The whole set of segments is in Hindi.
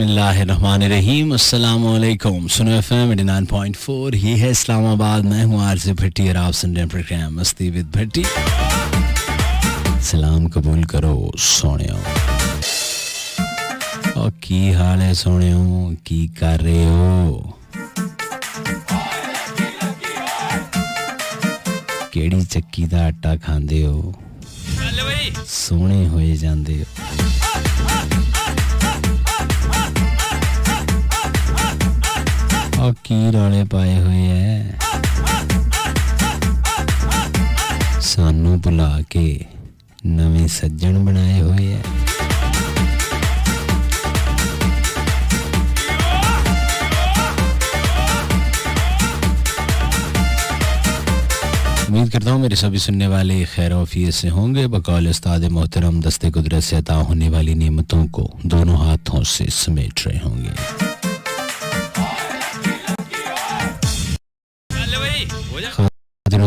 बिस्मिल्लाहिर्रहमानिर्रहीम। अस्सलाम वालेकुम। सुनो एफएम 89.4, ये है इस्लामाबाद। मैं हूँ आरजे भट्टी और आप सुन रहे हैं प्रोग्राम मस्ती विद भट्टी। सलाम कबूल करो सोनियो। और की हाल है सोनियो, की कर रहे हो? केड़ी चक्की दा आटा खांदे हो? सोने होए जांदे हो। और की रौले पाए हुए है, सानू भुला के नवे सज्जन बनाए हुए है। उम्मीद करता हूँ मेरे सभी सुनने वाले खैर औफियत से होंगे। बकौल उस्ताद मोहतरम दस्ते कुदरत से अता होने वाली नेमतों को दोनों हाथों से समेट रहे होंगे।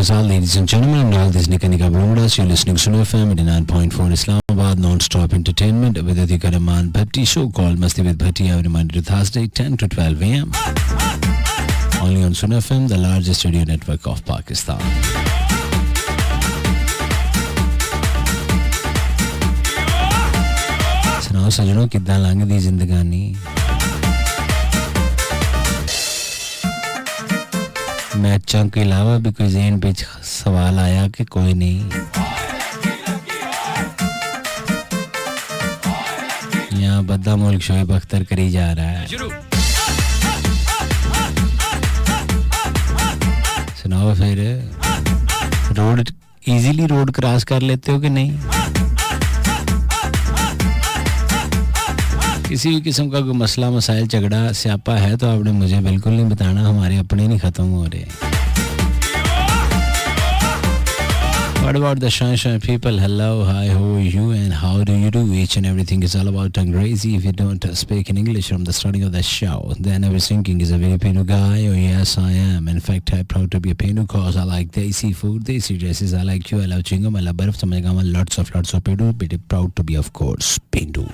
Ladies and gentlemen, I'm Nal Disney Kanika Bromdas. You're listening to Suno FM 89.4 Islamabad non-stop entertainment with Adhika Rahman Bhatti show called Masti with Bhatti every Monday to Thursday 10 to 12 a.m. Only on Suno FM, the largest radio network of Pakistan. सुनाओ सजनों, कितना लंघ दी जिंदगानी। मैचों के अलावा भी कोई ज़हन पे सवाल आया कि कोई नहीं? यहाँ बद्दा मुल्क शोएब अख्तर करी जा रहा है। सुनाओ फिर, रोड इजीली रोड क्रॉस कर लेते हो कि नहीं? किसी भी किस्म का कोई मसला मसाइल झगड़ा स्यापा है तो आपने मुझे बिल्कुल नहीं बताना, हमारे अपने नहीं ख़त्म हो रहे। What about the sunshine people? Hello, hi, how are you and how do you do? Each and everything is all about Angrezi. If you don't speak in English from the starting of the show, then I was thinking is a very Pinu guy. Oh yes, I am. In fact, I'm proud to be a Pinu cause I like desi food, desi dresses. I like you, I love chingam, I love barf, samajhgama, lots of Pinu. Pretty proud to be, of course, Pinu.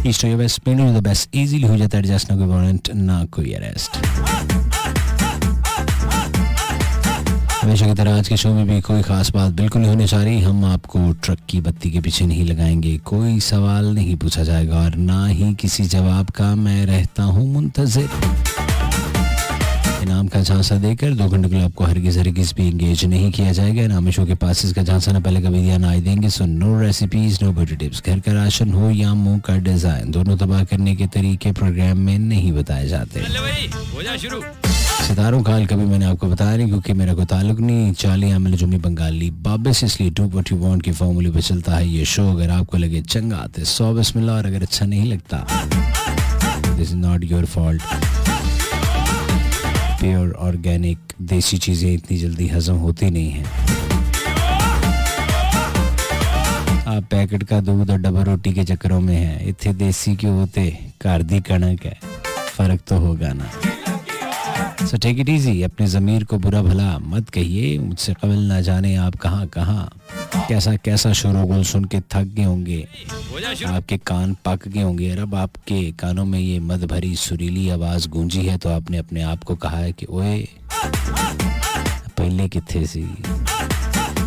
East to your best, Pinu the best. Easily हो जाता है adjust, ना कोई warrant, ना कोई arrest. हमेशा की तरह आज के शो में भी कोई ख़ास बात बिल्कुल नहीं होने जा रही। हम आपको ट्रक की बत्ती के पीछे नहीं लगाएंगे, कोई सवाल नहीं पूछा जाएगा और ना ही किसी जवाब का मैं रहता हूँ मुंतज़िर। इनाम का झांसा देकर 2 घंटे के लिए आपको हरगिज़ भी इंगेज नहीं किया जाएगा। इनाम शो के पास इसका झांसा ना पहले कभी दिया ना ही देंगे। So no recipes, no beauty tips, घर का राशन हो या मुंह का डिज़ाइन, दोनों तबाह करने के तरीके प्रोग्राम में नहीं बताए जाते। सितारों का हाल कभी मैंने आपको बताया नहीं क्योंकि मेरा कोई ताल्लुक नहीं। चाली आमिल जुम्मी बंगाली बाबे से, इसलिए डू व्हाट यू वांट की फॉर्मूले पे चलता है ये शो। अगर आपको लगे चंगा आते 100 बिस्मिल्लाह, और अगर अच्छा नहीं लगता this is not your fault. Pure organic देसी चीज़ें इतनी जल्दी हजम होती नहीं हैं। आप पैकेट का दूध और डबल रोटी के चक्करों में हैं। इतने देसी क्यों होते, घर दी कणक है, फ़र्क तो होगा ना। So take it easy, अपने ज़मीर को बुरा भला मत कहिए। मुझसे कबल ना जाने आप कहाँ कहाँ कैसा कैसा शोरगुल सुन के थक गए होंगे, आपके कान पक गए होंगे। और अब आपके कानों में ये मद भरी सुरीली आवाज़ गूंजी है तो आपने अपने आप को कहा है कि ओए पहले किथे सी।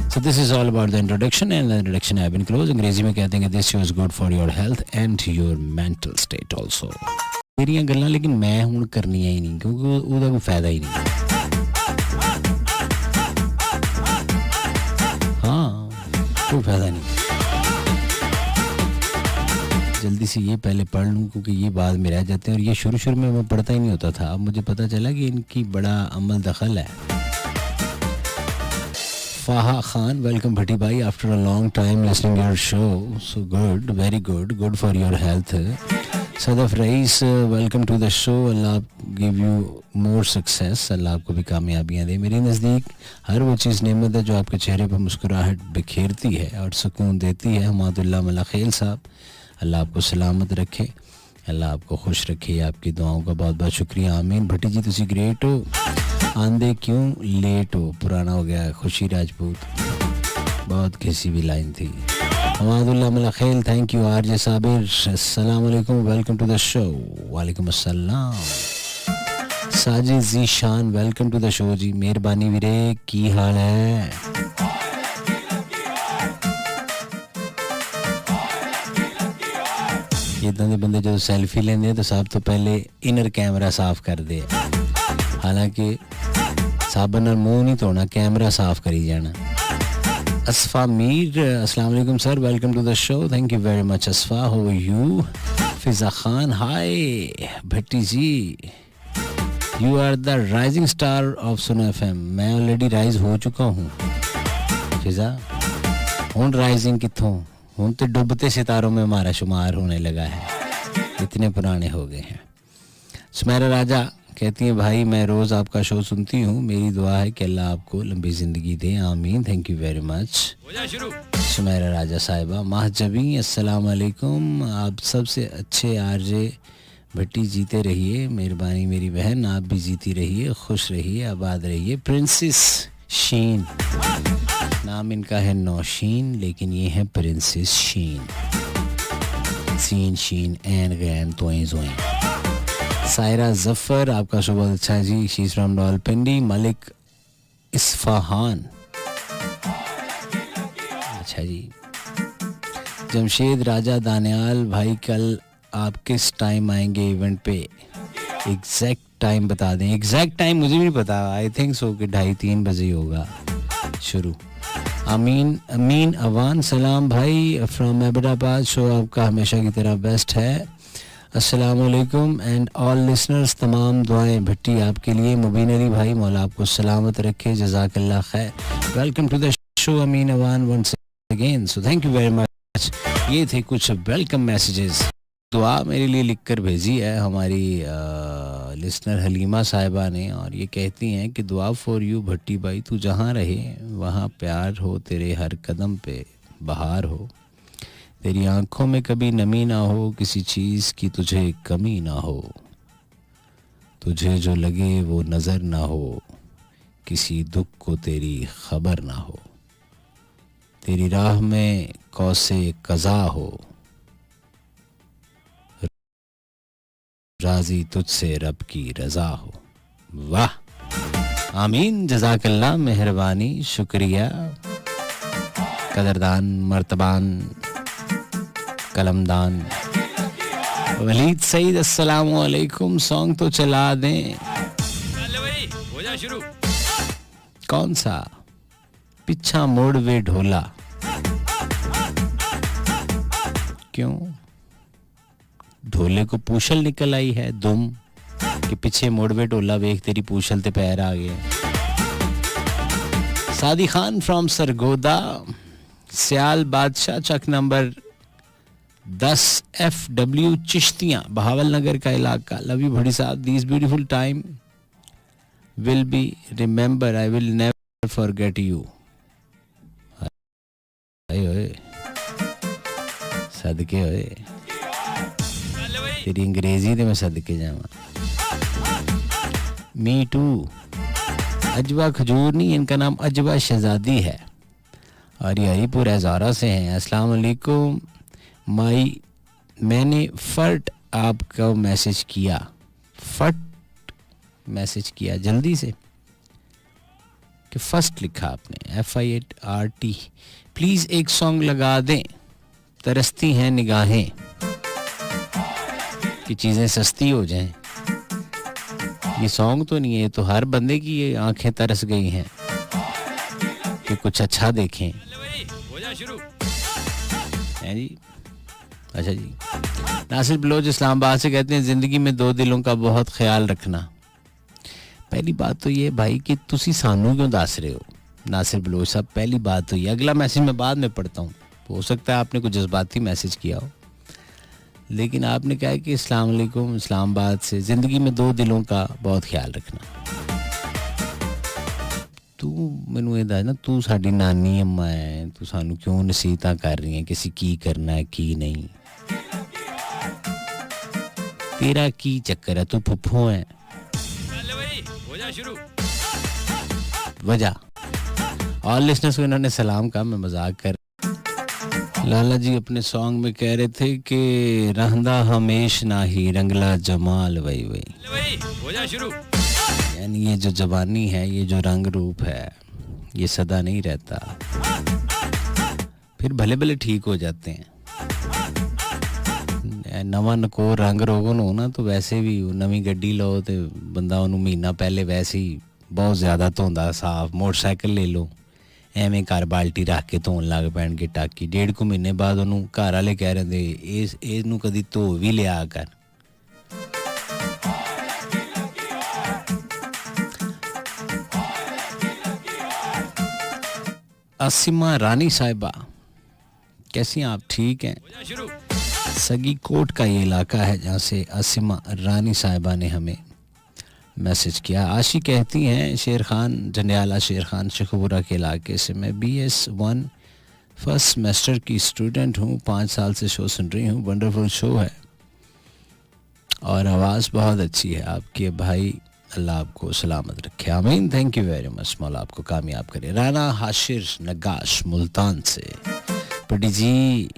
So this is all about the introduction and the introduction I have been closed. अंग्रेजी में कहते हैं कि this show is good for your health and your mental state also. तेरियां गल्लां लेकिन मैं हुण करनियां ही नहीं क्योंकि ਉਹਦਾ कोई फायदा ही नहीं। हाँ, कोई फायदा नहीं। जल्दी से ये पहले पढ़ लूँ क्योंकि ये बाद में रह जाते हैं और ये शुरू में मैं पढ़ता ही नहीं होता था। अब मुझे पता चला कि इनकी बड़ा अमल दखल है। फाहा खान, वेलकम भट्टी भाई, after a long time listening your show, so good, very good, good for your health. Sadaf Raees, welcome to the show, Allah give you more success, Allah आपको भी कामयाबियाँ दे। मेरे नज़दीक हर वो चीज़ नेमत है जो आपके चेहरे पर मुस्कुराहट बिखेरती है और सुकून देती है। हमादुल्लाह मलाखेल साहब, अल्लाह आपको सलामत रखे, अल्लाह आपको खुश रखे। आपकी दुआओं का बहुत बहुत शुक्रिया। आमीन। भट्टी जी तुसी ग्रेट हो, आंदे क्यों लेट हो, पुराना हो गया। खुशी राजपूत, बहुत घिसी हुई लाइन थी। Hamadullah Malkhel, thank you RJ Sabir, अस्सलाम वालेकुम, वेलकम टू द शो। वालेकुम अस्सलाम। Sajid Zeeshan, welcome to the show जी, मेहरबानी वीरे, की हाल है? इदां दे बंदे जो सैल्फी लेंदे तो सब तो पहले इनर कैमरा साफ करदे, हालांकि साबन नाल मुंह नहीं धोना, कैमरा साफ करी जाना। असफा मीर, अस्सलाम वालेकुम sir, welcome to the show, thank you very much Asfa, how are you? Fiza Khan, hi Bhatti ji, you are the rising star of Suna FM. मैं ऑलरेडी राइज हो चुका हूँ फिजा, हूँ राइजिंग कितों, हूँ तो डूबते सितारों में हमारा शुमार होने लगा है, इतने पुराने हो गए हैं। सुमेरा राजा कहती हैं भाई मैं रोज़ आपका शो सुनती हूँ, मेरी दुआ है कि अल्लाह आपको लंबी ज़िंदगी दे, आमीन, thank you very much. Sumera Raja Sahiba. Mahjabeen, अस्सलाम वालेकुम, आप सबसे अच्छे आरजे भट्टी, जीते रहिए, मेहरबानी मेरी बहन, आप भी जीती रहिए, खुश रहिए, आबाद रहिए। प्रिंसेस शीन, नाम इनका है नौशीन, लेकिन ये है प्रिंसेस शीन, सीन शीन एन गैन तोएं जोएं। सायरा जफ़र, आपका शो बहुत अच्छा है जी, शीज फ्रॉम रावलपिंडी। मलिक इस्फहान, अच्छा जी। जमशेद राजा दानियाल, भाई कल आप किस टाइम आएंगे इवेंट पे? एग्जैक्ट टाइम बता दें। एग्जैक्ट टाइम मुझे भी नहीं पता, आई थिंक सो कि 2:30-3 बजे होगा शुरू। अमीन अवान, सलाम भाई फ्रॉम हैदराबाद, शो आपका हमेशा की तरह बेस्ट है। अस्सलाम वालेकुम एंड ऑल लिसनर्स, तमाम दुआएं भट्टी आपके लिए। मुबीन अली भाई, मौला आपको सलामत रखे, जज़ाकल्लाह खैर, welcome to the show Amin Awan once again, so thank you very much. ये थे कुछ वेलकम मैसेजेस, दुआ मेरे लिए लिखकर भेजी है हमारी लिसनर हलीमा साहिबा ने, और ये कहती हैं कि दुआ फॉर यू भट्टी भाई, तू जहाँ रहे वहाँ प्यार हो, तेरे हर कदम पे बहार हो, तेरी आंखों में कभी नमी ना हो, किसी चीज़ की तुझे कमी ना हो, तुझे जो लगे वो नज़र ना हो, किसी दुख को तेरी खबर ना हो, तेरी राह में कौसे कज़ा हो, राजी तुझसे रब की रज़ा हो। वाह, आमीन, जज़ाकल्लाह, मेहरबानी, शुक्रिया, कदरदान, मर्तबान, कलमदान। वलीद सईद, अस्सलाम वालेकुम, सॉन्ग तो चला दें। हो जा शुरू। कौन सा? पिछा मोड़ वे ढोला। क्यों? ढोले को पूछल निकल आई है दुम कि पीछे मोड़ वे ढोला, वेख तेरी पूछल ते पैर आ गए। सादी खान फ्रॉम सरगोदा, सियाल बादशाह, चक नंबर 10 FW चिश्तियाँ, बहावल नगर का इलाका। लव यू भड़ी साहब, this beautiful time will be remember, I will never forget you. सदके होए तेरी अंग्रेजी ते मैं सदके जावा। मी टू, अजवा खजूर नहीं, इनका नाम अजवा शहजादी है और ये हरीपुर हज़ारा से हैं। अस्सलाम वालेकुम माई, मैंने फट आपका मैसेज किया, फट मैसेज किया जल्दी से कि फर्स्ट लिखा आपने, FIRT। प्लीज़ एक सॉन्ग लगा दें, तरसती हैं निगाहें, कि चीज़ें सस्ती हो जाएं। ये सॉन्ग तो नहीं है, तो हर बंदे की ये आंखें तरस गई हैं कि कुछ अच्छा देखें। हैं जी, अच्छा जी। नासिर बलोच इस्लामाबाद से कहते हैं ज़िंदगी में दो दिलों का बहुत ख्याल रखना। पहली बात तो ये भाई कि तुसी सानू क्यों दस रहे हो नासिर बलोच साहब, पहली बात तो ये। अगला मैसेज मैं बाद में पढ़ता हूँ, हो सकता है आपने कुछ जज्बाती मैसेज किया हो, लेकिन आपने कहा है कि अस्सलाम वालेकुम इस्लामाबाद से, ज़िंदगी में दो दिलों का बहुत ख्याल रखना। तू मैनू ये दस ना, तू साडी नानी अम्मा है, तू सानू क्यों नसीहतां कर रही है किसी की करना है की नहीं? तेरा की चक्कर है, तू फुफ्फू है। वजह और लिसनर्स को इन्होंने सलाम कहा, मैं मजाक कर, लाला जी अपने सॉन्ग में कह रहे थे कि रहंदा हमेश नाही रंगला जमाल वही वही हो जा शुरू। यानी ये जो जवानी है, ये जो रंग रूप है, ये सदा नहीं रहता, फिर भले भले ठीक हो जाते हैं। नवा नको रंग रोगन हो ना तो वैसे भी नवी गड्डी लो तो बंदा उन्होंने महीना पहले वैसे ही बहुत ज़्यादा धोंदा साफ। मोटरसाइकिल ले लो एवें घर बाल्टी रख के धोन लग पैण के टाकी, 1.5 महीने बाद उन्होंने घर वाले कह रहे इस कदी धो भी लिया कर। असीमा रानी साहिबा कैसी हैं आप? ठीक हैं? सगी कोट का ये इलाका है जहाँ से असीमा रानी साहिबा ने हमें मैसेज किया। आशी कहती हैं शेर खान जंडियाला, शेर खान शेखपुरा के इलाके से, मैं BS1 फर्स्ट सेमेस्टर की स्टूडेंट हूँ, 5 साल से शो सुन रही हूँ। वंडरफुल शो है और आवाज़ बहुत अच्छी है आपकी भाई, अल्लाह आपको सलामत रखे, आमीन। थैंक यू वेरी मच, मौला आपको कामयाब करे। राना हाशिर नगाश मुल्तान से, पटी जी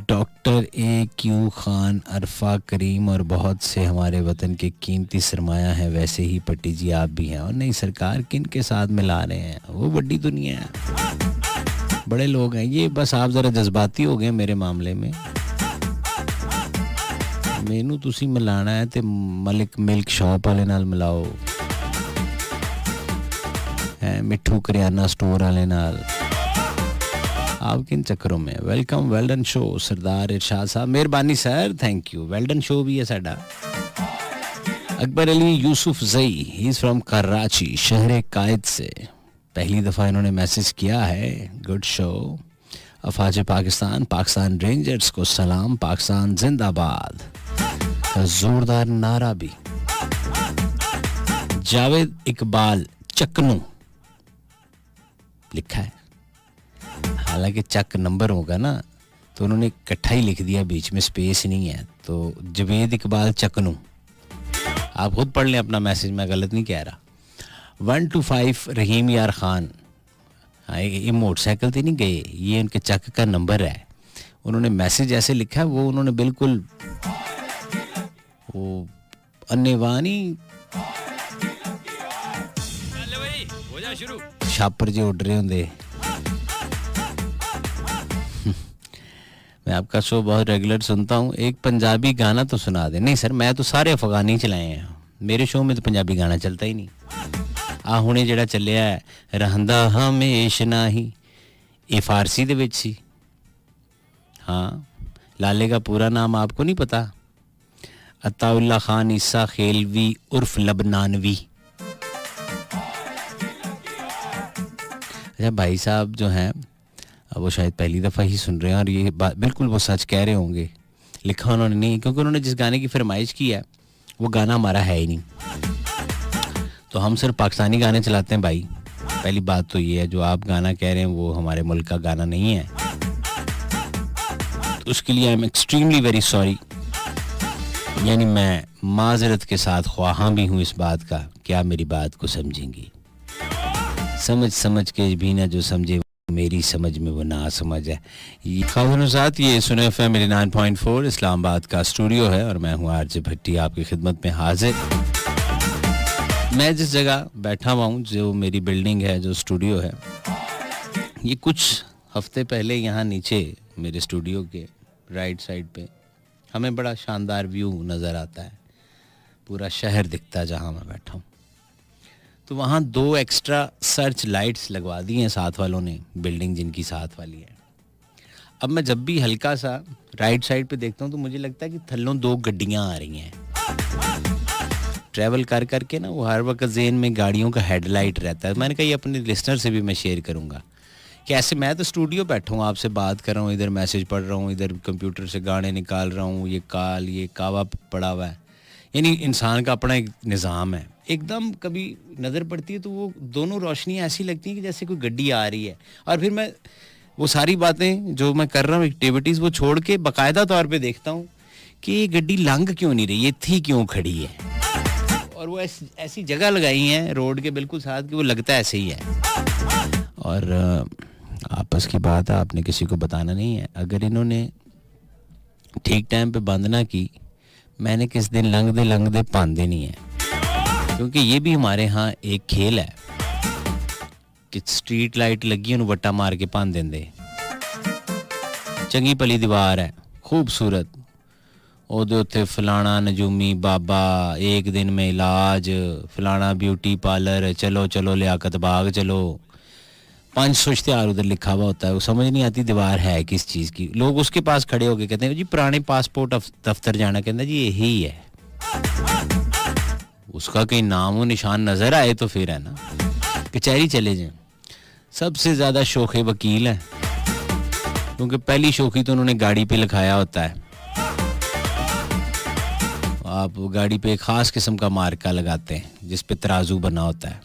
डॉक्टर AQ खान, अरफा करीम और बहुत से हमारे वतन के कीमती सरमाया हैं, वैसे ही पट्टी जी आप भी हैं। और नहीं सरकार किन के साथ मिला रहे हैं, वो बड़ी दुनिया है, बड़े लोग हैं। ये बस आप ज़रा जज्बाती हो गए मेरे मामले में। मैनू तुसी मिलाना है तो मलिक मिल्क शॉप वाले नाल मिलाओ, मिठू करियाना स्टोर वाले नाल, आप किन चक्करों में। Welcome, well done show Sardar Irshad Sahab, मेहरबानी sir, thank you. Well done show भी है साडा। अकबर अली यूसुफ जई, ही इज फ्रॉम कराची, शहर कायद से, पहली दफ़ा इन्होंने मैसेज किया है। Good show. अफवाज पाकिस्तान, पाकिस्तान रेंजर्स को सलाम, पाकिस्तान जिंदाबाद का जोरदार नारा भी। जावेद इकबाल चकनू लिखा है, हालांकि चक नंबर होगा ना तो उन्होंने इकट्ठा ही लिख दिया, बीच में स्पेस नहीं है। तो जवेद इकबाल चकनू, आप खुद पढ़ लें अपना मैसेज, मैं गलत नहीं कह रहा। 125 रहीम यार खान, हाँ ये मोटरसाइकिल तो नहीं गए, ये उनके चक का नंबर है। उन्होंने मैसेज ऐसे लिखा है, वो उन्होंने बिल्कुल वो अन्नेवानी छापर जो उड़ रहे होंगे। मैं आपका शो बहुत रेगुलर सुनता हूँ, एक पंजाबी गाना तो सुना दे। नहीं सर, मैं तो सारे अफगानी चलाए हैं, मेरे शो में तो पंजाबी गाना चलता ही नहीं। आ हुणे जेड़ा चलिया है रहंदा हमेश नाही, ये फारसी दे विच सी। हाँ, लाले का पूरा नाम आपको नहीं पता? अताउल्ला खान ईसा खेलवी उर्फ लबनानवी। अच्छा, भाई साहब जो हैं वो शायद पहली दफ़ा ही सुन रहे हैं और ये बात बिल्कुल वो सच कह रहे होंगे। लिखा उन्होंने नहीं, क्योंकि उन्होंने जिस गाने की फरमाइश की है वो गाना हमारा है ही नहीं। तो हम सिर्फ पाकिस्तानी गाने चलाते हैं भाई। पहली बात तो ये है, जो आप गाना कह रहे हैं वो हमारे मुल्क का गाना नहीं है, तो उसके लिए I am extremely very sorry. यानी मैं माजरत के साथ ख्वाहां भी हूँ इस बात का, क्या मेरी बात को समझेंगी? समझ के भी ना जो समझे, मेरी समझ में वो ना समझ है। खासों साथ ये सुने FM 89.4 इस्लामाबाद का स्टूडियो है और मैं हूँ आरजे भट्टी आपकी खिदमत में हाजिर। मैं जिस जगह बैठा हुआ हूँ, जो मेरी बिल्डिंग है, जो स्टूडियो है, ये कुछ हफ्ते पहले यहाँ नीचे मेरे स्टूडियो के राइट साइड पे हमें बड़ा शानदार व्यू नज़र आता है, पूरा शहर दिखता है जहाँ मैं बैठा हूँ। तो वहाँ 2 एक्स्ट्रा सर्च लाइट्स लगवा दी हैं साथ वालों ने, बिल्डिंग जिनकी साथ वाली है। अब मैं जब भी हल्का सा राइट साइड पे देखता हूँ तो मुझे लगता है कि थल्लों 2 गड्डियाँ आ रही हैं। ट्रैवल कर करके ना वो हर वक्त ज़हन में गाड़ियों का हेडलाइट रहता है। मैंने कहा ये अपने लिसनर से भी मैं शेयर करूँगा कि ऐसे मैं तो स्टूडियो बैठा हूँ, आपसे बात कर रहा हूँ, इधर मैसेज पढ़ रहा हूँ, इधर कंप्यूटर से गाने निकाल रहा हूँ, ये कावा पड़ा हुआ है। यानी इंसान का अपना एक निज़ाम है। एकदम कभी नज़र पड़ती है तो वो दोनों रोशनियाँ ऐसी लगती हैं कि जैसे कोई गड्डी आ रही है, और फिर मैं वो सारी बातें जो मैं कर रहा हूँ एक्टिविटीज़ वो छोड़ के बाकायदा तौर पे देखता हूँ कि ये गड्डी लंघ क्यों नहीं रही, ये थी क्यों खड़ी है। और वो ऐसी जगह लगाई हैं रोड के बिल्कुल साथ कि वो लगता ऐसे ही है। और आपस की बात है, आपने किसी को बताना नहीं है। अगर इन्होंने ठीक टाइम पे बंद ना की, मैंने किस दिन लंघ दे पांदे नहीं है। क्योंकि ये भी हमारे यहाँ एक खेल है कि स्ट्रीट लाइट लगी उन्हें वट्टा मार के भन देंदे। चंगी भली दीवार है खूबसूरत, ओदे उत्ते फलाना नजूमी बाबा, एक दिन में इलाज, फलाना ब्यूटी पार्लर, चलो चलो लियाकत बाग चलो, 500 इश्तिहार उधर लिखा हुआ होता है। वो समझ नहीं आती दीवार है किस चीज़ की। लोग उसके पास खड़े होके कहते हैं जी पुराने पासपोर्ट दफ्तर जाना, कहते जी यही है। उसका कहीं नाम व निशान नजर आए तो फिर है ना, कचहरी चले जाएं। सबसे ज़्यादा शोखे वकील हैं, क्योंकि पहली शोखी तो उन्होंने गाड़ी पे लिखाया होता है। आप गाड़ी पे एक ख़ास किस्म का मार्का लगाते हैं जिस पे तराजू बना होता है।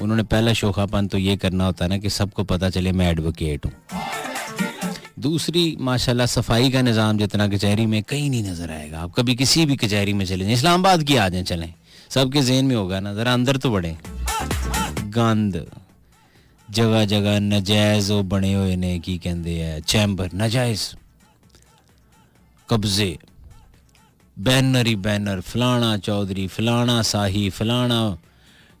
उन्होंने पहला शोखापन तो ये करना होता है ना कि सबको पता चले मैं एडवोकेट हूँ। दूसरी माशाल्लाह सफाई का निज़ाम जितना कचहरी में कहीं नहीं नज़र आएगा। आप कभी किसी भी कचहरी में चले जाएं, इस्लामाबाद की आ जाएं, चलें, सबके ज़हन में होगा ना, ज़रा अंदर तो बढ़ें। गंद जगह जगह नजायज़ वो बने हुए ने की कहते हैं चैम्बर, नाजायज़ कब्जे, बैनर ही बैनर, फलाना चौधरी, फलाना शाही, फलाना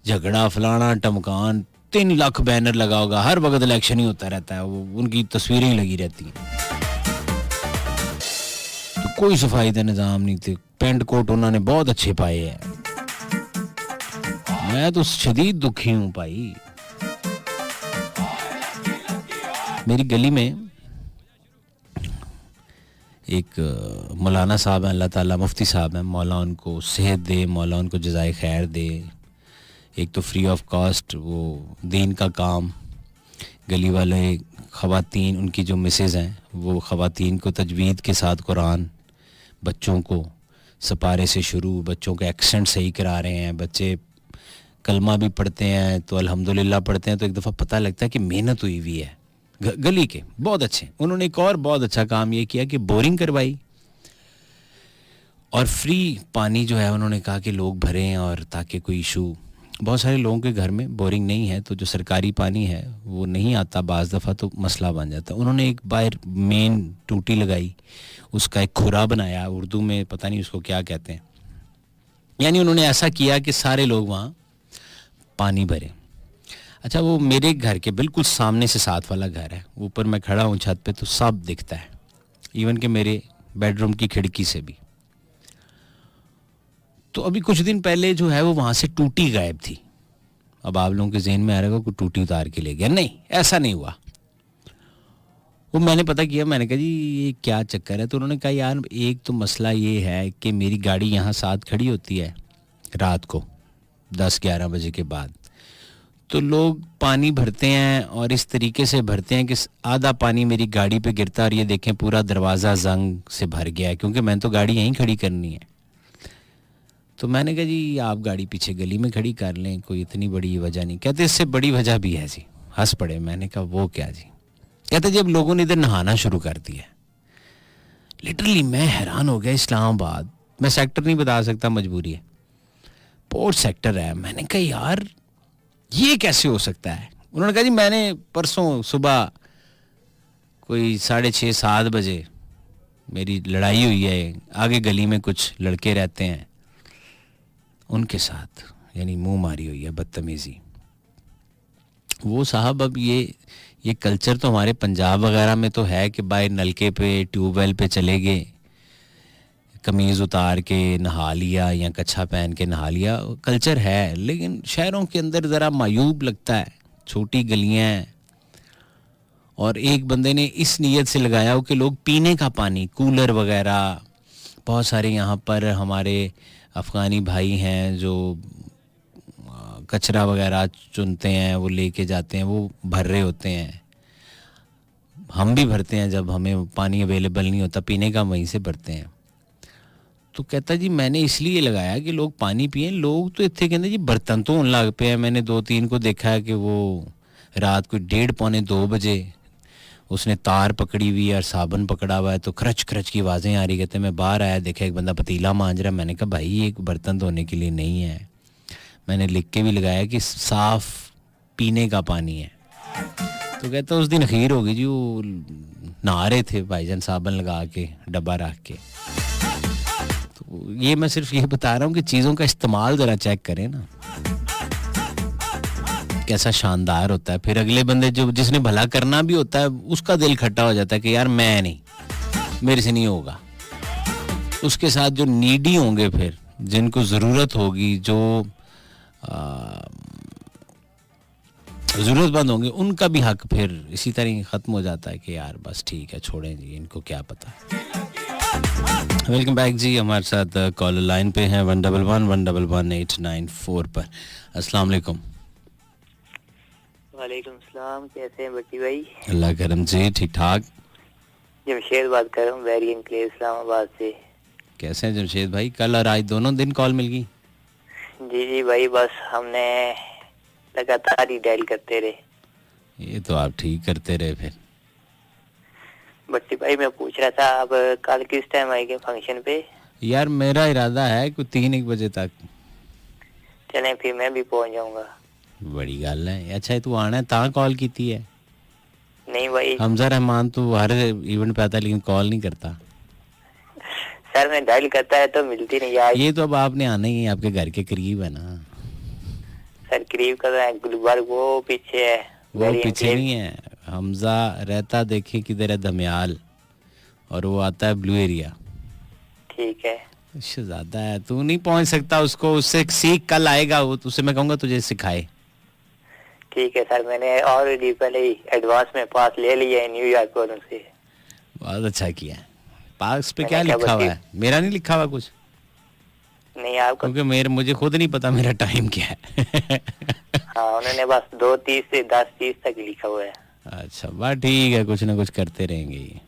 झगड़ा, फलाना टमकान, 3 लाख बैनर लगा होगा। हर वक्त इलेक्शन ही होता रहता है, वो उनकी तस्वीरें ही लगी रहती हैं। तो कोई सफाई का निज़ाम नहीं थे। पेंट कोट उन्होंने बहुत अच्छे पाए हैं। मैं तो शदीद दुखी हूँ भाई। मेरी गली में एक मौलाना साहब हैं, अल्लाह ताला मुफ्ती साहब हैं, मौला उनको सेहत दे, मौला उनको जज़ाए खैर दे। एक तो फ्री ऑफ कॉस्ट वो दीन का काम, गली वाले ख़वातीन, उनकी जो मिसेज़ हैं वो ख़वातीन को तजवीद के साथ कुरान बच्चों को सपारे से शुरू, बच्चों के एक्सेंट सही करा रहे हैं। बच्चे कलमा भी पढ़ते हैं तो अल्हम्दुलिल्लाह पढ़ते हैं, तो एक दफ़ा पता लगता है कि मेहनत हुई हुई है। गली के बहुत अच्छे। उन्होंने एक और बहुत अच्छा काम ये किया कि बोरिंग करवाई और फ्री पानी जो है उन्होंने कहा कि लोग भरें, और ताकि कोई इशू, बहुत सारे लोगों के घर में बोरिंग नहीं है तो जो सरकारी पानी है वो नहीं आता, बाज़ दफ़ा तो मसला बन जाता। उन्होंने एक बाहर मेन टूटी लगाई, उसका एक खुरा बनाया, उर्दू में पता नहीं उसको क्या कहते हैं। यानी उन्होंने ऐसा किया कि सारे लोग वहाँ पानी भरें। अच्छा, वो मेरे घर के बिल्कुल सामने से साथ वाला घर है, ऊपर मैं खड़ा हूँ छत पे तो सब दिखता है, इवन कि मेरे बेडरूम की खिड़की से भी। तो अभी कुछ दिन पहले जो है वो वहाँ से टूटी गायब थी। अब आप लोगों के ज़हन में आ रहा होगा कोई टूटी उतार के ले गया, नहीं, ऐसा नहीं हुआ। वो मैंने पता किया, मैंने कहा जी ये क्या चक्कर है। तो उन्होंने कहा यार एक तो मसला ये है कि मेरी गाड़ी यहाँ साथ खड़ी होती है रात को 10-11 बजे के बाद, तो लोग पानी भरते हैं और इस तरीके से भरते हैं कि आधा पानी मेरी गाड़ी पे गिरता है और ये देखें पूरा दरवाज़ा जंग से भर गया है, क्योंकि मैंने तो गाड़ी यहीं खड़ी करनी है। तो मैंने कहा जी आप गाड़ी पीछे गली में खड़ी कर लें, कोई इतनी बड़ी वजह नहीं। कहते इससे बड़ी वजह भी है जी। हंस पड़े। मैंने कहा वो क्या जी? कहते जब लोगों ने इधर नहाना शुरू कर दिया। लिटरली मैं हैरान हो गया। इस्लामाबाद, मैं सेक्टर नहीं बता सकता, मजबूरी है, पोर्ट सेक्टर है। मैंने कहा यार ये कैसे हो सकता है? उन्होंने कहा जी मैंने परसों सुबह कोई 6:30-7 बजे मेरी लड़ाई हुई है, आगे गली में कुछ लड़के रहते हैं उनके साथ, यानी मुंह मारी हुई है, बदतमीजी। वो साहब अब ये कल्चर तो हमारे पंजाब वगैरह में तो है कि भाई नलके पे ट्यूबवेल पे चले गए, कमीज़ उतार के नहा लिया या कच्छा पहन के नहा लिया, कल्चर है। लेकिन शहरों के अंदर ज़रा मायूब लगता है, छोटी गलियां हैं। और एक बंदे ने इस नीयत से लगाया हो कि लोग पीने का पानी, कूलर वगैरह, बहुत सारे यहाँ पर हमारे अफ़गानी भाई हैं जो कचरा वगैरह चुनते हैं, वो लेके जाते हैं, वो भर रहे होते हैं। हम भी भरते हैं जब हमें पानी अवेलेबल नहीं होता, पीने का वहीं से भरते हैं। तो कहता जी मैंने इसलिए लगाया कि लोग पानी पिए। लोग तो इतने कहते जी बर्तन तो होने लग पे हैं। मैंने 2-3 को देखा है कि वो रात को 1:30-2 बजे उसने तार पकड़ी हुई है और साबुन पकड़ा हुआ है, तो खरच खरच की आवाज़ें आ रही। कहते मैं बाहर आया, देखा एक बंदा पतीला मांज रहा। मैंने कहा भाई एक बर्तन धोने के लिए नहीं है। मैंने लिख के भी लगाया कि साफ़ पीने का पानी है। तो कहता उस दिन खीर होगी जी, वो नहा रहे थे भाईजान साबन लगा के डब्बा रख के। तो ये मैं सिर्फ ये बता रहा हूँ कि चीज़ों का इस्तेमाल ज़रा चेक करें ना, कैसा शानदार होता है। फिर अगले बंदे जो जिसने भला करना भी होता है उसका दिल खट्टा हो जाता है कि यार मैं नहीं, मेरे से नहीं होगा। उसके साथ जो नीडी होंगे, फिर जिनको ज़रूरत होगी, जो ज़रूरतमंद होंगे, उनका भी हक फिर इसी तरह ख़त्म हो जाता है कि यार बस ठीक है, छोड़ें जी, इनको क्या पता। वेलकम बैक जी, हमारे साथ कॉलर लाइन पे हैं 111-111-894 पर। अस्सलाम वालेकुम। वालेकुम सलाम, कैसे हैं बट्टी भाई? अल्लाह करम जी, ठीक ठाक। जमशेद बात कर रहा हूँ, वेरी एनक्लेव इस्लामाबाद से। कैसे हैं जमशेद भाई? कल और आज दोनों दिन कॉल मिल गई? जी भाई, बस हमने लगातार ही डायल करते रहे। ये तो आप ठीक करते रहे। फिर बट्टी भाई, मैं पूछ रहा था आप कल किस टाइम आएंगे फंक्शन पे? यार मेरा इरादा है कि 3-1 बजे तक। चलें फिर, मैं भी पहुंच जाऊंगा। बड़ी गल है। अच्छा तू आना है ता कॉल की है? नहीं भाई, हमजा रहमान तो हर इवेंट पे आता है लेकिन कॉल नहीं करता। सर मैं डायल करता है तो मिलती नहीं यार। ये तो अब आपने आना ही है, आपके घर के करीब है ना। सर करीब का गुलबर्ग वो पीछे है। वो पीछे नहीं है, हमजा रहता देखे किधर है, धमियाल, और वो आता है ब्लू एरिया। ठीक है। ज्यादा है, तू नहीं पहुंच सकता उसको, उससे सीख, कल आएगा वो, उसे मैं कहूंगा तुझे सिखाए। ठीक है सर, मैंने ऑलरेडी पहले ही एडवांस में पास ले लिया है न्यूयॉर्क वालों से। बहुत अच्छा किया। पास पे क्या लिखा हुआ है? मेरा नहीं लिखा हुआ कुछ? नहीं आपको, क्योंकि मुझे खुद नहीं पता मेरा टाइम क्या है। हाँ उन्होंने बस 2:30 से 10:30 तक लिखा हुआ है। अच्छा बात ठीक है, कुछ ना कुछ करते रहेंगे।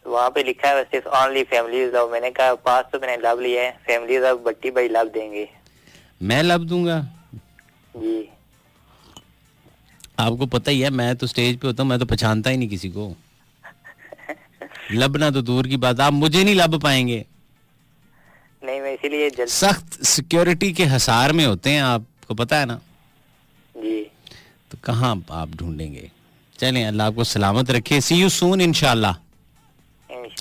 तो वहाँ पे लिखा है सिर्फ ओनली फैमिलीज ऑफ। मैंने कहा पास तो मैंने लब लिया है, फैमिलीज ऑफ बट्टी भाई लब देंगे। मैं लब दूंगा जी? आपको पता ही है, मैं तो स्टेज पे होता हूँ, मैं तो पहचानता ही नहीं किसी को। लबना तो दूर की बात, आप मुझे नहीं लब पाएंगे। नहीं मैं इसीलिए सख्त सिक्योरिटी के हिसार में होते हैं, आपको पता है ना। जी। तो कहाँ आप ढूंढेंगे। चलें, अल्लाह आपको सलामत रखे। सी यू सून इंशाल्लाह।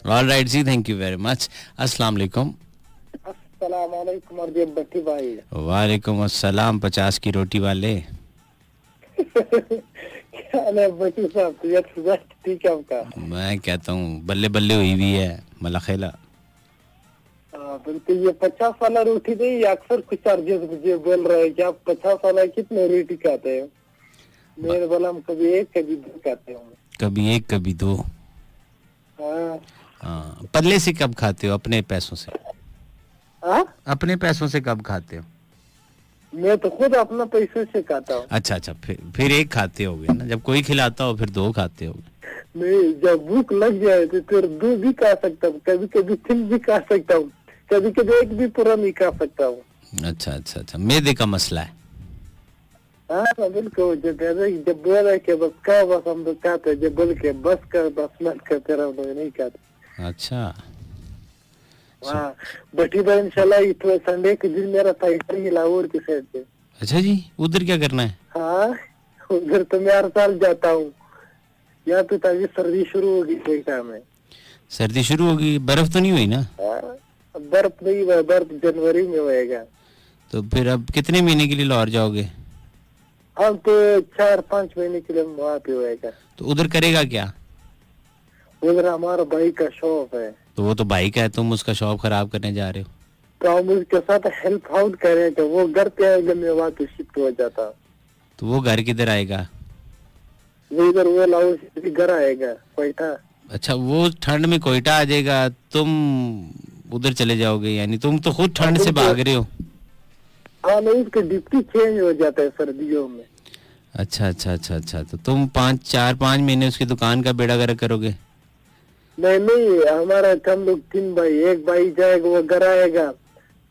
ऑल राइट जी, थैंक यू वेरी मच। अस्सलाम वालेकुम। अस्सलाम वालेकुम बट्टी भाई। वालेकुम अस्सलाम। 50 की रोटी वाले। बट्टी साहब ठीक है आपका? मैं कहता हूँ बल्ले बल्ले हुई हुई है मला खेला। बिल्कुल, ये 50 वाला रोटी नहीं, अक्सर कुछ चार्जेस मुझे बोल रहे हैं कि आप 50 वाला कितने रोटी खाते हो? मेरे बोला हम कभी एक कभी दो खाते हो। कभी एक कभी दो। हाँ। पल्ले से कब खाते हो? अपने पैसों से? अपने पैसों से कब खाते हो? मैं तो खुद अपना पैसे से खाता हूँ। अच्छा, फिर एक खाते होगे ना, जब कोई खिलाता हो फिर 2 खाते होगे। नहीं, जब भूख लग जाए तो फिर 2 भी खा सकता हूँ, कभी कभी 3 भी खा सकता हूँ, कभी कभी 1 भी पूरा नहीं खा सकता हूँ। अच्छा, मैदे का मसला है। हाँ बिल्कुल, जब बोला कि बस खा, बस हम लोग खाते, जब बोल के बस कर, बस मत कर, फिर हम लोग नहीं खाते। अच्छा हाँ बटी भाई, इंशाल्लाह तो संडे के दिन मेरा फाइटर ही लाहौर की साइड पे। अच्छा जी, उधर क्या करना है? हाँ उधर तो मैं हर साल जाता हूँ। यहाँ तो तभी सर्दी शुरू होगी कोयटा में। सर्दी शुरू होगी? बर्फ तो नहीं हुई ना? बर्फ नहीं हुआ, बर्फ जनवरी में होएगा। तो फिर अब कितने महीने के लिए लाहौर जाओगे? हम तो 4-5 महीने के लिए वहाँ पे होएगा। तो उधर करेगा क्या? उधर हमारा भाई का शॉप है। तो वो तो भाई का है, तुम उसका शॉप खराब करने जा रहे हो? तो हम उसके साथ हेल्प आउट करेंगे, वो घर पे आएगा, मैं वहाँ पे शिफ्ट हो जाता। तो वो घर किधर आएगा? वो इधर वो लाहौर घर आएगा, कोयटा। अच्छा, वो ठंड में कोयटा आ जाएगा, तुम उधर चले जाओगे, यानी तुम तो खुद ठंड से भाग रहे हो। हाँ नहीं, उसका ड्यूटी चेंज हो जाता है सर्दियों में। अच्छा, तो तुम 4-5 महीने उसकी दुकान का बेड़ा गर्क करोगे? नहीं, हमारा हम लोग 3 भाई, एक भाई जाएगा, वो घर आएगा,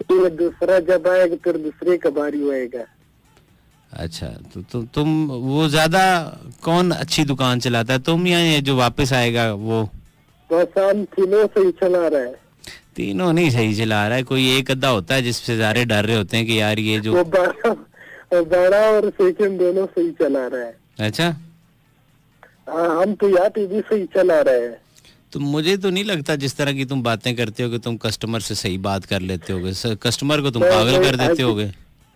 फिर दूसरा जब आएगा फिर दूसरे का बारी होएगा। अच्छा, तो तुम वो ज्यादा कौन अच्छी दुकान चलाता है, तुम या ये जो वापस आएगा वो? बस हम तीनों सही चला रहा है। तीनों नहीं सही चला रहा है, कोई एक अद्धा होता है जिससे सारे डर रहे होते हैं कि यार ये जो बड़ा और सेकंड दोनों सही चला रहा है। अच्छा हम तो यहाँ टीवी से ही चला रहे हैं। तो मुझे तो नहीं लगता जिस तरह की तुम बातें करते हो कि तुम कस्टमर से सही बात कर लेते होगे, कस्टमर को तुम पागल कर देते होगे।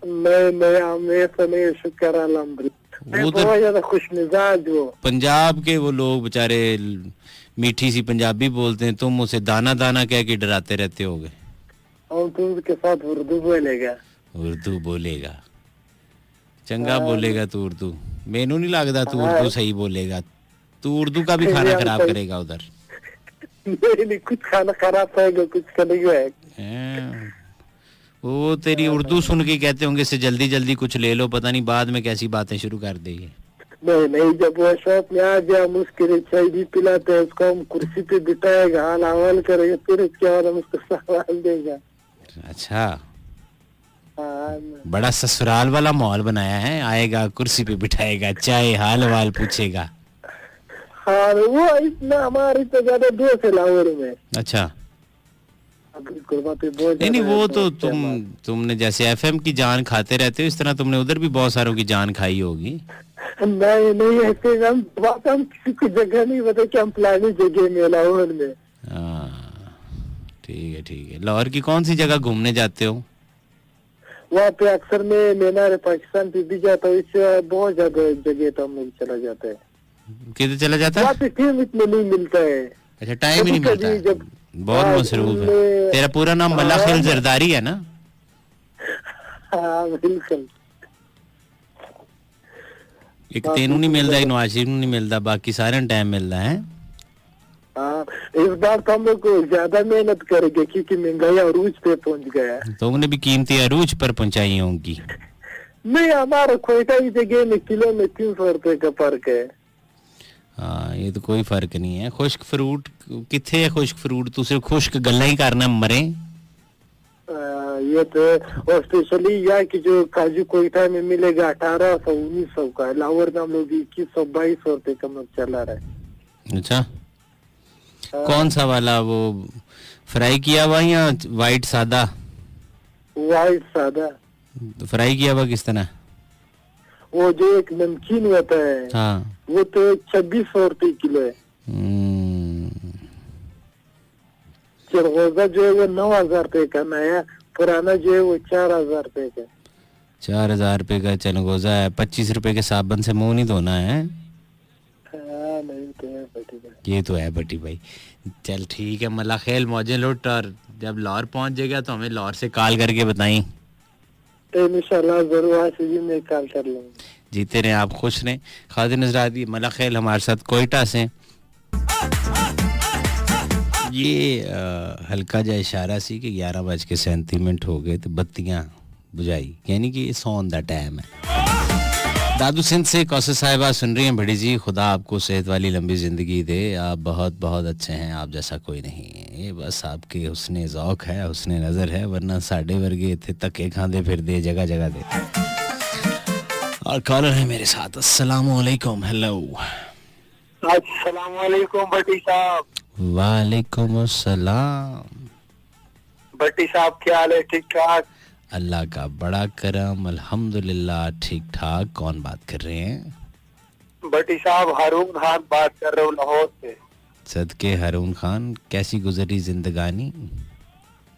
नहीं, शुक्र अल्हम्दुलिल्लाह, वो तो बहुत ज्यादा खुश मिजाज हो। पंजाब के वो लोग बेचारे मीठी सी पंजाबी बोलते हैं, तुम उसे दाना दाना कह के डराते रहते होगे। और तुम के साथ उर्दू बोलेगा। उर्दू बोलेगा, चंगा बोलेगा तू उर्दू। मैनू नहीं लगता तू उर्दू सही बोलेगा, तू उर्दू का भी खाना खराब करेगा उधर। नहीं, कुछ खाना खराब होगा, कुछ का नहीं है। वो तेरी उर्दू सुन के कहते होंगे इससे जल्दी जल्दी कुछ ले लो, पता नहीं बाद में कैसी बातें शुरू कर देगी। नहीं, जब वो शॉप में आ गया हम उसके लिए चाय भी पिलाते हैं, उसको हम कुर्सी पे बिठाएगा, हाल हवाल करेगा, फिर उसके बाद हम उसको सवाल देगा। अच्छा, बड़ा ससुराल वाला माहौल बनाया है, आएगा कुर्सी पे बिठाएगा, चाय हाल हवाल पूछेगा। हाँ, वो इतना हमारे तो ज्यादा दोस्त है लाहौर में। अच्छा, नहीं नहीं वो तो तुमने जैसे एफएम की जान खाते रहते हो, इस तरह तुमने उधर भी बहुत सारों की जान खाई होगी। नहीं, ऐसे हम किसी को जगह नहीं बता कि हम फलानी जगह में लाहौर में। ठीक है। लाहौर की कौन सी जगह घूमने जाते हो? वहाँ पे अक्सर में मीनार पाकिस्तान पे भी जाता हूँ, इससे बहुत ज्यादा जगह तो हम लोग चला जाता है। किधर चला जाता है? वहाँ पे टाइम इतना नहीं मिलता है। अच्छा, टाइम ही नहीं मिलता जब बहुत मसरूफ है। तेरा पूरा नाम मलाखिल जरदारी है ना? हाँ बिल्कुल। एक तेनू नहीं मिलता, एक नवाशिर नहीं मिलता, बाकी सारे टाइम मिलता है। हाँ, इस बार तो हम लोग को ज्यादा मेहनत करेंगे क्योंकि महंगाई अरूज पे पहुंच गया है। तो उन्हें भी कीमती अरूज पर पहुंचाई होंगी। नहीं, हमारा कोयटा की जगह में किलो में 300 रुपए का फर्क है। हाँ, ये तो कोई फर्क नहीं है। खुश्क फ्रूट किथे है? खुश्क फ्रूट तू सिर्फ खुश्क गल्ला ही करना मरे। ये तो और स्पेशली यहाँ की जो काजू कोयटा में मिलेगा 1800 1900 का, लाहौर में हम लोग 2100 2200 रुपए का मत चला रहा है। अच्छा, कौन सा वाला, वो फ्राई किया हुआ या वाइट सादा? वाइट सादा। फ्राई किया हुआ किस तरह? वो जो एक नमकीन होता है, हाँ, वो तो 2600 रुपए किलो है। चरगोजा जो है वो 9000 रुपए का नया, पुराना जो है वो 4000 रुपए का। 4000 रुपए का चरगोजा है। 25 रुपए के साबुन से मुंह नहीं धोना है। नहीं तो है बटी भाई। ये तो है बटी भाई। चल ठीक है, मला खेल मौजे लुट, और जब लाहौर पहुंच जाएगा तो हमें लाहौर से कॉल करके बताई। इंशाल्लाह जरूर, आज भी मैं कॉल कर लूंगा। जीते रहे आप, खुश रहे। खादिर नजराती मला खेल हमारे साथ कोयटा से। ये हल्का जा इशारा सी कि 11:37 हो गए तो बत्तियां बुझाई, यानी कि सौन दा टाइम है। दादू सिंध से कौसर साहिबा सुन रही हैं। बड़ी जी, खुदा आपको सेहत वाली लंबी ज़िंदगी दे, आप बहुत बहुत अच्छे हैं, आप जैसा कोई नहीं है। ये बस आपके हुस्ने ज़ौक़ है, हुस्ने नज़र है, वरना साढ़े वर्गे इतने धक्के खाते फिर दे जगह जगह दे। और कॉलर है मेरे साथ। अस्सलाम वालेकुम। हेलो। अस्सलाम वालेकुम भट्टी साहब। वालेकुम अस्सलाम। भट्टी साहब क्या हाल है? ठीक ठाक? अल्लाह का बड़ा करम, अल्हम्दुलिल्लाह ठीक ठाक। कौन बात कर रहे हैं? भट्टी साहब हारून खान बात कर रहे हो लाहौर से। सदके हारून खान, कैसी गुजरी जिंदगानी?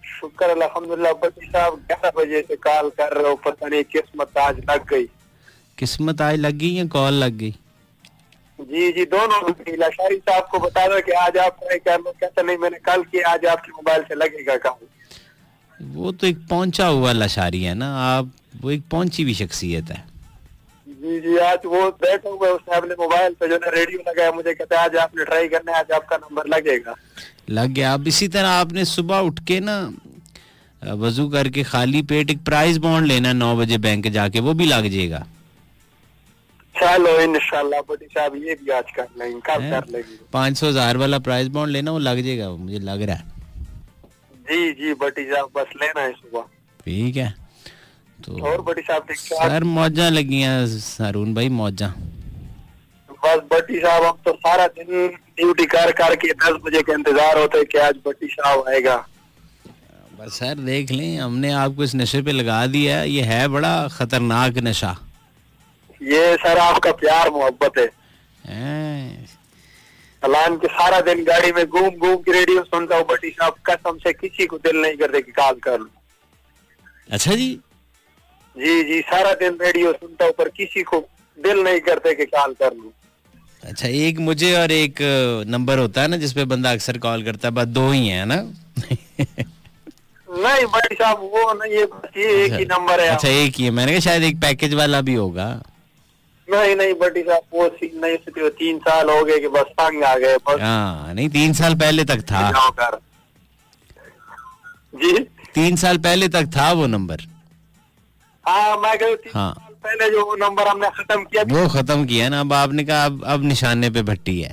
शुक्र अल्हम्दुलिल्लाह। भट्टी साहब 11 बजे से कॉल कर रहे हो, पता नहीं किस्मत आज लग गई। किस्मत आज लग गई या कॉल लग गई? जी दोनों। लाशारी साहब को बता दो कि आज आप ट्राई कर लो। कहते नहीं, मैंने कल किया, आज आपके मोबाइल से लगेगा काम। वो तो एक पहुंचा हुआ लाशारी है ना आप, वो एक पहुंची हुई शख्सियत है। जी, आज वो बैठा हुआ है, उसने अपने मोबाइल पे जो ना रेडियो लगाया, मुझे कहता है आज आपने ट्राई करना है, आज आपका नंबर लगेगा। लग गया। अब इसी तरह आपने सुबह उठ के ना वजू करके खाली पेट एक प्राइज बॉन्ड लेना 9 बजे बैंक जाके, वो भी लग जाएगा। चलो इंशाल्लाह भट्टी साहब, ये भी आज कर लेंगे, कल कर लेंगे। 500,000 वाला प्राइज बॉन्ड लेना, वो लग जाएगा, मुझे लग रहा है। जी भट्टी साहब, बस लेना है सुबह। ठीक है। तो और भट्टी साहब ठीक ठाक? सर मौजा लगी हैं हारून भाई, मौजा। बस भट्टी साहब, हम तो सारा दिन ड्यूटी कर करके 10 बजे का इंतजार होता है कि आज भट्टी साहब आएगा। बस सर देख लें, हमने आपको इस नशे पे लगा दिया है, ये है बड़ा खतरनाक नशा। ये सर आपका प्यार मोहब्बत है। हैं? फलान के सारा दिन गाड़ी में घूम घूम के रेडियो सुनता हूँ, बटी साहब कसम से किसी को दिल नहीं करते कि कॉल कर लूं। अच्छा जी। जी जी, सारा दिन रेडियो सुनता हूँ पर किसी को दिल नहीं करते कि कॉल कर लूं। अच्छा, एक मुझे और एक नंबर होता है ना जिसपे बंदा अक्सर कॉल करता है, बस दो ही है ना? नहीं बटी साहब, वो नहीं है, बस ये एक ही नंबर है। अच्छा, एक ही है। मैंने कहा शायद एक पैकेज वाला भी होगा। नहीं नहीं बटी साहब, वो सीन नहीं सोचो, 3 साल हो गए कि बस तंग आ गए बस। हाँ, नहीं 3 साल पहले तक था जी, 3 साल पहले तक था वो नंबर। हाँ मैं कहूँ 3 हाँ, साल पहले जो वो नंबर हमने खत्म किया, वो खत्म किया ना। अब आपने कहा अब निशाने पे भट्टी है।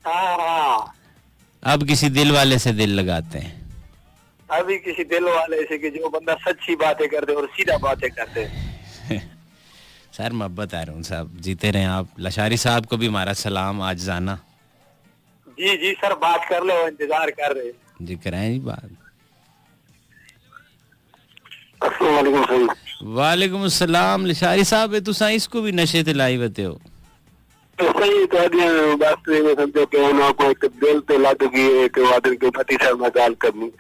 हाँ हाँ, अब किसी दिल वाले से दिल लगाते हैं। अभी किसी दिल वाले से कि जो बंदा सच्ची बातें करते और सीधा बातें करते। सर मोहब्बत अरुण साहब, जीते रहे आप। लशारी साहब को भी हमारा सलाम आज जाना। जी जी सर, बात कर लो, इंतजार कर रहे जी, कराएं जी बात। अस्सलाम वालेकुम सर। वालेकुम अस्सलाम। लशारी साहब है तुसा इसको भी नशे ते लाई वते हो? सही कह दिया, बात में समझो कि उन्होंने को एक दिल ते लग गई एक वादन के पति साहब में गाल करनी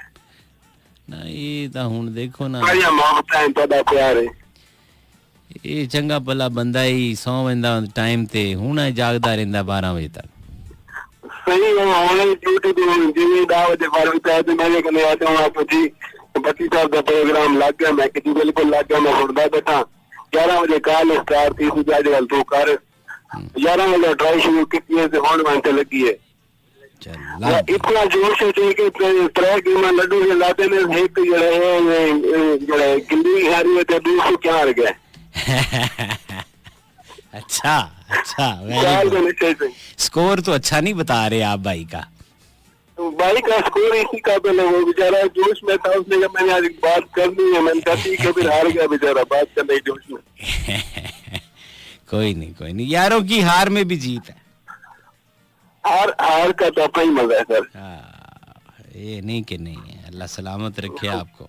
ना। ये तो हुन देखो ना, बढ़िया मोहब्बत है, तोड़ा प्यार है। ये चंगा भला बंदा ही सौ वेंदा टाइम ते, हुन जागदा रहंदा 12 बजे तक। सही है, ऑनलाइन ड्यूटी पे जिम्मे 10 बजे बाहर होता है तो मैंने कहा आता हूँ आपको जी पति साहब का प्रोग्राम लग गया। मैं कि बिल्कुल लग गया, मैं सुनता बैठा। 11 बजे कॉल स्टार्ट थी, तुझे आज तू कर 11 बजे ट्राई शुरू की से होने घंटे लगी है। इतना जोश है कि ट्रैक में लड्डू से लाते ने एक जड़े गिल्ली हारी है तो दूसरे क्या हार गए। अच्छा अच्छा, स्कोर तो अच्छा नहीं बता रहे आप भाई का। भाई का स्कोर इसी का तो वो बेचारा जोश में था, उसने कहा मैंने आज बात करनी है, मैंने कहा ठीक है, फिर हार गया बेचारा बात करने के जोश में। कोई नहीं, यारों की हार में भी जीत है। हार का तो अपना ही मजा है सर। ये नहीं कि नहीं है। अल्लाह सलामत रखे आपको।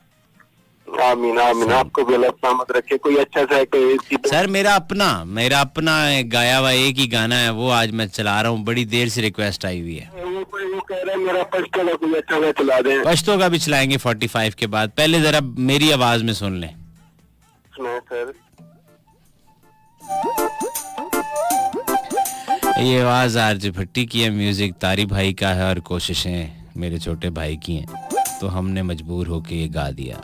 आमीन आमीन, आपको भी अल्लाह सलामत रखे। कोई अच्छा सा कोई सर, मेरा अपना गाया हुआ एक ही गाना है, वो आज मैं चला रहा हूँ। बड़ी देर से रिक्वेस्ट आई हुई है। वो कह रहा है मेरा पश्तो का कोई अच्छा सा चला दे। पश्तो का भी चलाएंगे 45 के बाद। पहले जरा मेरी आवाज में सुन लें। सर ये आवाज आरजे भट्टी की है, म्यूजिक तारी भाई का है और कोशिशें मेरे छोटे भाई की हैं, तो हमने मजबूर होके ये गा दिया।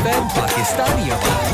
पाकिस्तानी आवाज।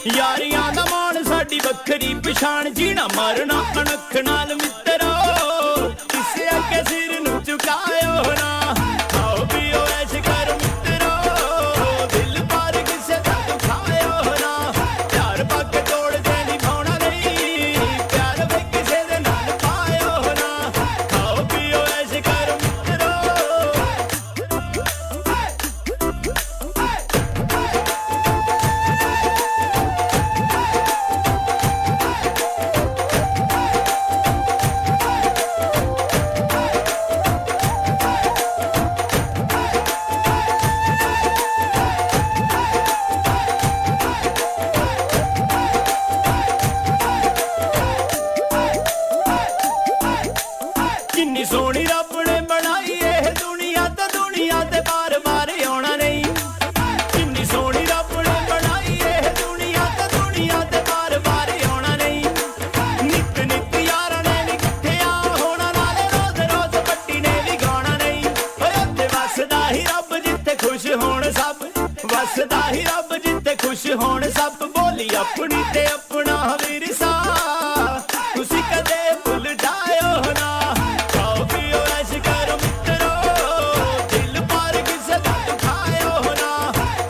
यारियां दा मान साडी बखरी पछाण जीना मरना अणख नाल मित्रो किसे अगे सिर नु झुकायो ना खाओ पियो ऐश करो मित्रो दिल पार किसे दा दुखायो ना प्यार पग तोड़ दे निभाउणा नहीं प्यार वे किसे दे नाल पायो ना खाओ पियो ऐश करो मित्रो किन्नी सोहनी रब ने बनाई एह दुनिया ते बार-बार आउणा नहीं किन्नी सोहनी रब ने बनाई एह दुनिया ते बार-बार आउणा नहीं नित नित यारां ने इकट्ठे आ होना नाले रोज पट्टी ने भी गाना नहीं ओए उत्ते वसदा ही रब जिथे खुश होण सब वसदा ही रब जिथे खुश होण सब बोली अपनी ते अपना विरसा तुसी कदे भुल जायो ना खाओ पियो ऐश करो मित्रो दिल पार किसे दा दुखायो ना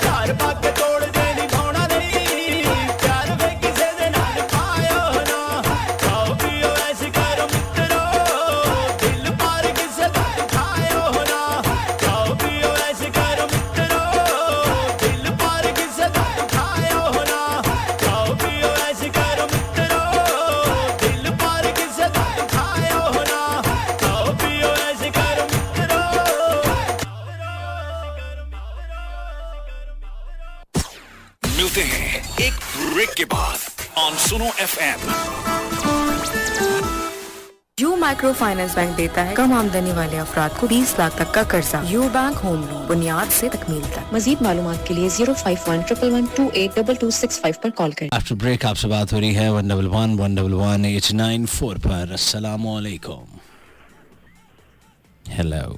प्यार पग तोड़ दे निभाउणा नहीं प्यार वे किसे दे नाल पायो ना खाओ पियो ऐश करो मित्रो दिल पार किसे दा दुखायो ना खाओ पियो ऐश करो मित्रो दिल पार किसे दा दुखायो ना खाओ पियो ऐश करो मित्रो दिल पार किसे दा दुखायो ना खाओ पियो ऐश करो मित्रो मिलते हैं एक ब्रेक के बाद ऑन सुनो FM. You micro finance bank देता है कम आमदनी वाले अफराद को 20 लाख तक का कर्जा। यू बैंक होम लोन बुनियाद से तकमील तक। मजीद मालूमात के लिए 05111282265 पर कॉल करें। आफ्टर ब्रेक आपसे बात हो रही है 111-111-894 पर। अस्सलाम वालेकुम। हेलो।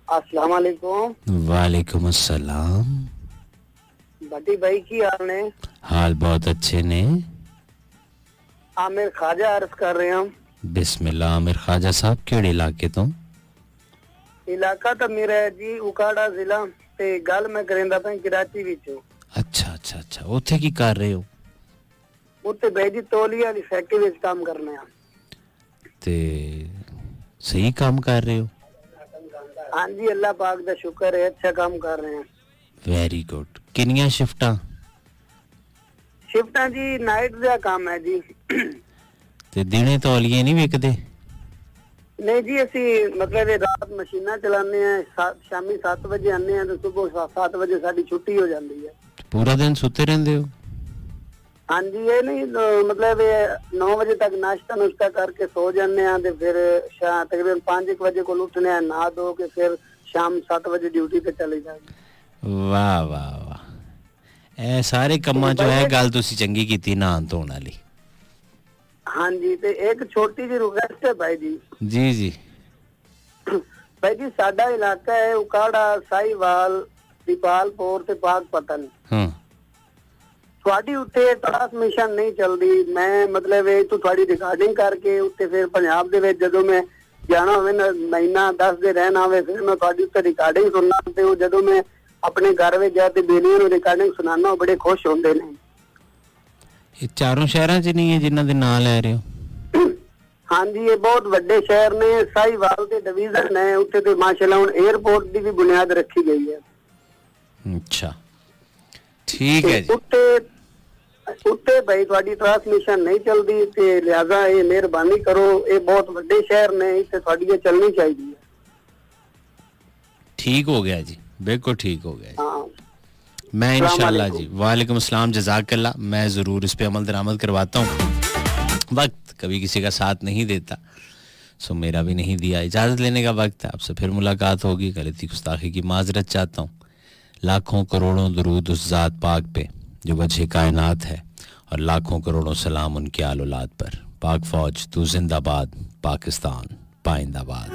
अस्सलाम वालेकुम। वालेकुम अस्सलाम। भट्टी भाई की हाल ने? हाल बहुत अच्छे ने। आमिर खाजा अर्ज कर रहे हम। बिस्मिल्लाह। आमिर खाजा साहब केड़े इलाके तो? इलाका तो मेरा है जी उकाड़ा जिला ते गल मैं करेंदा पे कराची विचों। अच्छा अच्छा अच्छा। उत्थे की कर रहे हो? उत्ते भाई जी तौलिया दी फैक्ट्री विच काम करने आ। ते सही काम कर रहे हो? हां जी अल्लाह पाक दा शुक्र है अच्छा काम कर रहे हैं। Very good. किनियां शिफ्टां? शिफ्टां जी नाइट दा काम है जी। ते दिने तौलिए नहीं विकदे? नहीं जी असी मतलब रात मशीना चलाने हैं शामी 7 बजे आने हैं तो सुबह 7 बजे साडी छुट्टी हो जाती है। पूरा दिन सुते रहंदे हो? हाँ जी ये नहीं मतलब 9 बजे तक नाश्ता नुश्ता करके सो जाने हैं ते फिर तकरीबन 5 बजे को उठने हैं नहा धो के फिर शाम 7 बजे ड्यूटी पे चले जाएंगे। वाह वाह वाह। ए सारे कम्मा जो है गल तुसी चंगी कीती नहान धोण वाली। हाँ जी ते एक छोटी जी रिक्वेस्ट है भाई जी। जी जी। भाई जी साडा इलाका है उकाड़ा साहिवाल दीपालपुर ते पाकपतन। हां ਤੁਹਾਡੀ ਉੱਤੇ ਟ੍ਰਾਂਸਮਿਸ਼ਨ ਨਹੀਂ ਚੱਲਦੀ ਮੈਂ ਮਤਲਬ ਇਹ ਤੋਂ ਤੁਹਾਡੀ ਰਿਕਾਰਡਿੰਗ ਕਰਕੇ ਉੱਤੇ ਫਿਰ ਪੰਜਾਬ ਦੇ ਵਿੱਚ ਜਦੋਂ ਮੈਂ ਜਾਣਾ ਹੋਵੇ ਨਾ ਮਹੀਨਾ 10 ਦੇ ਰਹਿਣਾ ਹੋਵੇ ਫਿਰ ਮੈਂ ਤੁਹਾਡੀ ਉੱਤੇ ਰਿਕਾਰਡਿੰਗ ਸੁਣਨਾ ਤੇ ਉਹ ਜਦੋਂ ਮੈਂ ਆਪਣੇ ਘਰ ਵਿੱਚ ਜਾ ਤੇ ਬੇਲੀਆਂ ਨੂੰ ਰਿਕਾਰਡਿੰਗ ਸੁਣਾਉਣਾ ਉਹ ਬੜੇ ਖੁਸ਼ ਹੁੰਦੇ ਨੇ। ਇਹ ਚਾਰੋਂ ਸ਼ਹਿਰਾਂ 'ਚ ਨਹੀਂ ਹੈ ਜਿਨ੍ਹਾਂ ਦੇ ਨਾਂ ਲੈ ਰਹੇ ਹੋ? ਹਾਂਜੀ ਇਹ ਬਹੁਤ ਵੱਡੇ ਸ਼ਹਿਰ ਨੇ ਸਾਹੀਵਾਲ ਦੇ ਡਿਵੀਜ਼ਨ ਹੈ ਉੱਥੇ ਤੇ ਮਾਸ਼ਾਅੱਲਾ ਹੁਣ 에ਅਰਪੋਰਟ ਦੀ ਵੀ ਬੁਨਿਆਦ ਰੱਖੀ ਗਈ ਹੈ। ਅੱਛਾ ਠੀਕ ਹੈ ਜੀ। ਉੱਤੇ ਭਾਈ ਤੁਹਾਡੀ ਟ੍ਰਾਂਸਮਿਸ਼ਨ ਨਹੀਂ ਚੱਲਦੀ ਤੇ ਲਿਹਾਜ਼ਾ ਇਹ ਮਿਹਰਬਾਨੀ ਕਰੋ ਇਹ ਬਹੁਤ ਵੱਡੇ ਸ਼ਹਿਰ ਨੇ ਇੱਥੇ ਤੁਹਾਡੀ ਇਹ ਚੱਲਣੀ ਚਾਹੀਦੀ ਹੈ। ठीक हो गया जी बिल्कुल ठीक हो गया। हाँ मैं इंशाल्लाह जी। वालेकुम अस्सलाम जज़ाकल्लाह। मैं ज़रूर इस पे अमल दरामद करवाता हूँ। वक्त कभी किसी का साथ नहीं देता सो मेरा भी नहीं दिया। इजाज़त लेने का वक्त है। आपसे फिर मुलाकात होगी। गलती गुस्ताखी की माजरत चाहता हूँ। लाखों करोड़ों दरूद उस ज़ात पाक पे जो वजह कायनात है और लाखों करोड़ों सलाम उनके आल औलाद पर। पाक फौज तू जिंदाबाद, पाकिस्तान पाइंदाबाद।